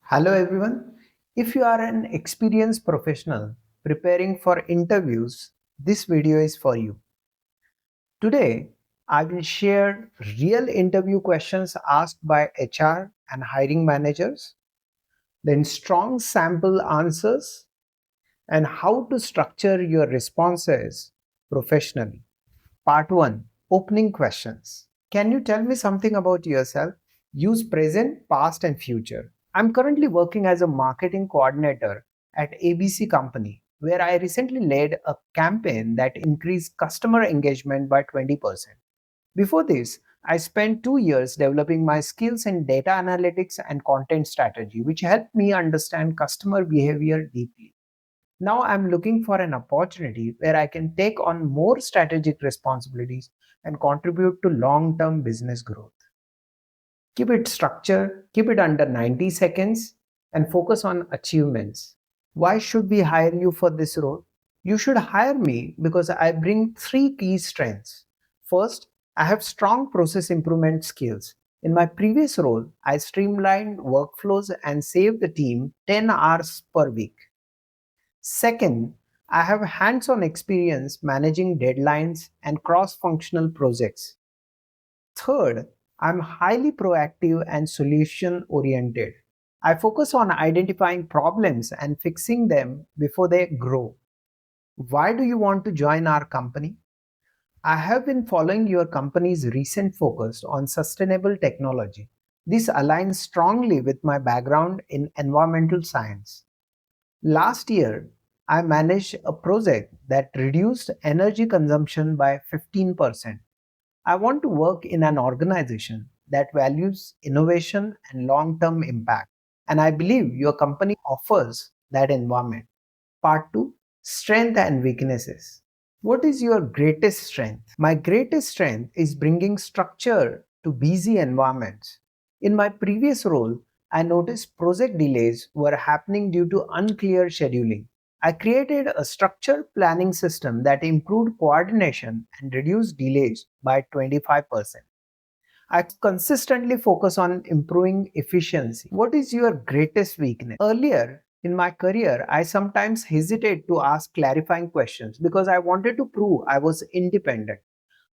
Hello everyone. If you are an experienced professional preparing for interviews, this video is for you. Today, I will share real interview questions asked by HR and hiring managers, then strong sample answers, and how to structure your responses professionally. Part 1. Opening questions. Can you tell me something about yourself? Use present, past, and future. I'm currently working as a marketing coordinator at ABC Company, where I recently led a campaign that increased customer engagement by 20%. Before this, I spent 2 years developing my skills in data analytics and content strategy, which helped me understand customer behavior deeply. Now I'm looking for an opportunity where I can take on more strategic responsibilities and contribute to long term business growth. Keep it structured, keep it under 90 seconds, and focus on achievements. Why should we hire you for this role? You should hire me because I bring three key strengths. First, I have strong process improvement skills. In my previous role, I streamlined workflows and saved the team 10 hours per week. Second, I have hands on experience managing deadlines and cross functional projects. Third, I'm highly proactive and solution oriented. I focus on identifying problems and fixing them before they grow. Why do you want to join our company? I have been following your company's recent focus on sustainable technology. This aligns strongly with my background in environmental science. Last year, I managed a project that reduced energy consumption by 15%. I want to work in an organization that values innovation and long term impact, and I believe your company offers that environment. Part 2. Strength and weaknesses. What is your greatest strength? My greatest strength is bringing structure to busy environments. In my previous role, I noticed project delays were happening due to unclear scheduling. I created a structured planning system that improved coordination and reduced delays by 25%. I consistently focus on improving efficiency. What is your greatest weakness? Earlier in my career, I sometimes hesitate to ask clarifying questions because I wanted to prove I was independent.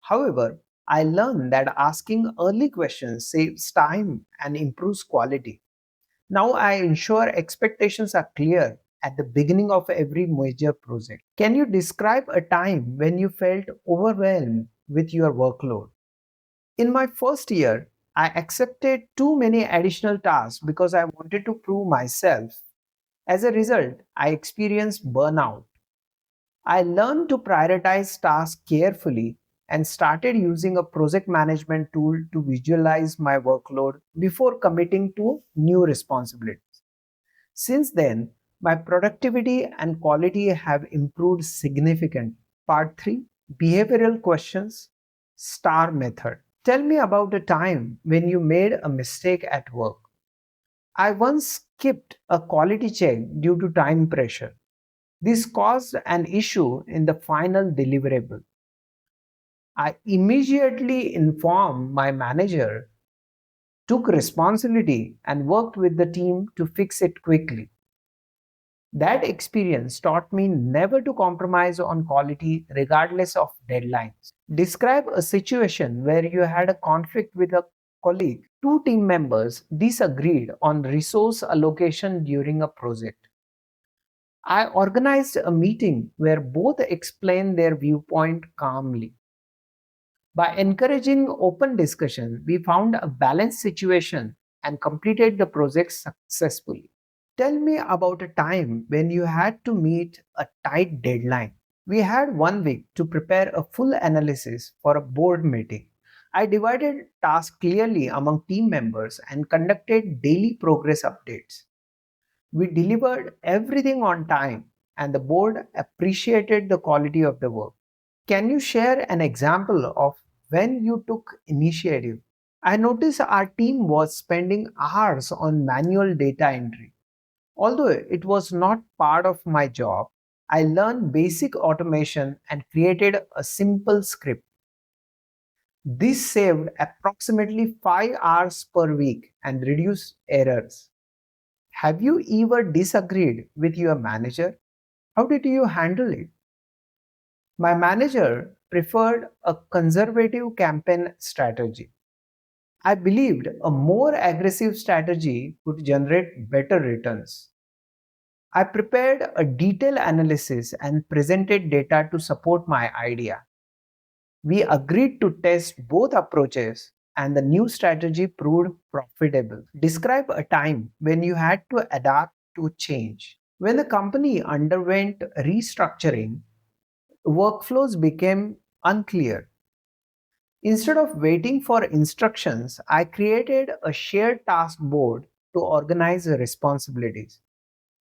However, I learned that asking early questions saves time and improves quality. Now I ensure expectations are clear at the beginning of every major project. Can you describe a time when you felt overwhelmed with your workload? In my first year, I accepted too many additional tasks because I wanted to prove myself. As a result, I experienced burnout. I learned to prioritize tasks carefully and started using a project management tool to visualize my workload before committing to new responsibilities. Since then, my productivity and quality have improved significantly. Part 3. Behavioral questions, STAR method. Tell me about a time when you made a mistake at work. I once skipped a quality check due to time pressure. This caused an issue in the final deliverable. I immediately informed my manager, took responsibility, and worked with the team to fix it quickly. That experience taught me never to compromise on quality regardless of deadlines. Describe a situation where you had a conflict with a colleague. Two team members disagreed on resource allocation during a project. I organized a meeting where both explained their viewpoint calmly. By encouraging open discussion, we found a balanced situation and completed the project successfully. Tell me about a time when you had to meet a tight deadline. We had 1 week to prepare a full analysis for a board meeting. I divided tasks clearly among team members and conducted daily progress updates. We delivered everything on time, and the board appreciated the quality of the work. Can you share an example of when you took initiative? I noticed our team was spending hours on manual data entry. Although it was not part of my job, I learned basic automation and created a simple script. This saved approximately 5 hours per week and reduced errors. Have you ever disagreed with your manager? How did you handle it? My manager preferred a conservative campaign strategy. I believed a more aggressive strategy would generate better returns. I prepared a detailed analysis and presented data to support my idea. We agreed to test both approaches and the new strategy proved profitable. Describe a time when you had to adapt to change. When the company underwent restructuring, workflows became unclear. Instead of waiting for instructions, I created a shared task board to organize the responsibilities.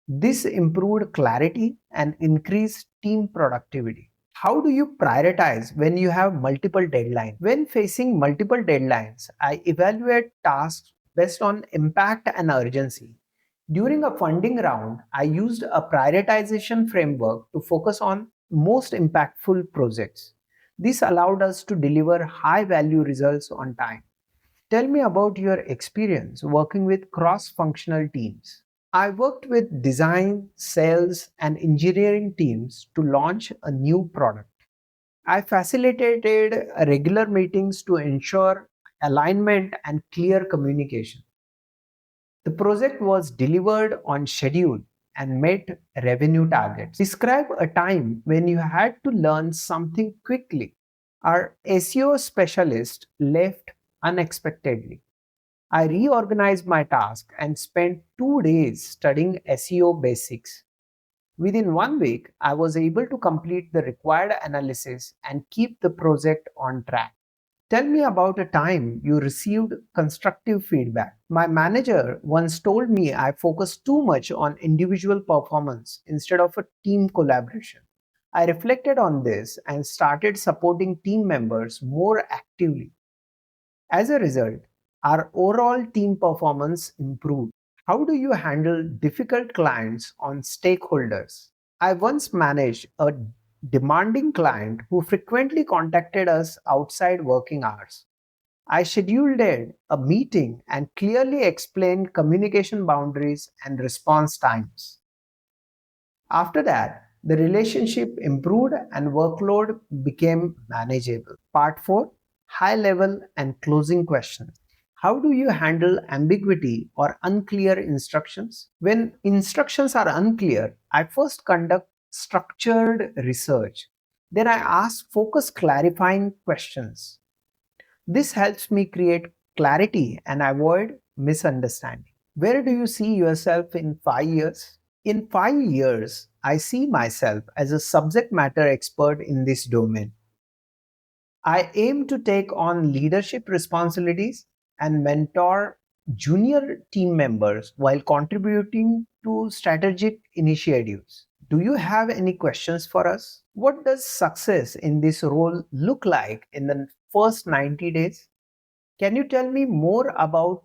This improved clarity and increased team productivity. How do you prioritize when you have multiple deadlines? When facing multiple deadlines, I evaluate tasks based on impact and urgency. During a funding round, I used a prioritization framework to focus on most impactful projects. This allowed us to deliver high value results on time. Tell me about your experience working with cross functional teams. I worked with design, sales, and engineering teams to launch a new product. I facilitated regular meetings to ensure alignment and clear communication. The project was delivered on schedule and met revenue targets. Describe a time when you had to learn something quickly. Our SEO specialist left unexpectedly. I reorganized my task and spent 2 days studying SEO basics. Within 1 week, I was able to complete the required analysis and keep the project on track. Tell me about a time you received constructive feedback. My manager once told me I focused too much on individual performance instead of a team collaboration. I reflected on this and started supporting team members more actively. As a result, our overall team performance improved. How do you handle difficult clients on stakeholders? I once managed a demanding client who frequently contacted us outside working hours. I scheduled a meeting and clearly explained communication boundaries and response times. After that, the relationship improved and workload became manageable. Part 4, High level and closing questions. How do you handle ambiguity or unclear instructions? When instructions are unclear, I first conduct structured research. Then I ask focused clarifying questions. This helps me create clarity and avoid misunderstanding. Where do you see yourself in 5 years? In 5 years, I see myself as a subject matter expert in this domain. I aim to take on leadership responsibilities and mentor junior team members while contributing to strategic initiatives. Do you have any questions for us? What does success in this role look like in the first 90 days? Can you tell me more about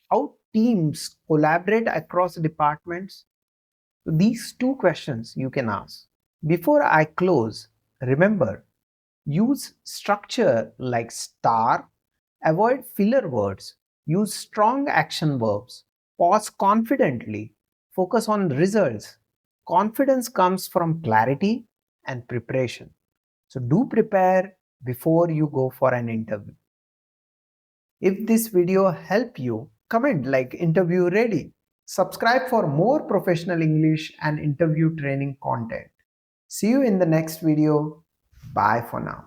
how teams collaborate across departments? These two questions you can ask. Before I close, remember, use structure like star, avoid filler words, use strong action verbs, pause confidently, focus on results. Confidence comes from clarity and preparation. So do prepare before you go for an interview. If this video helped you, comment like interview ready. Subscribe for more professional English and interview training content. See you in the next video. Bye for now.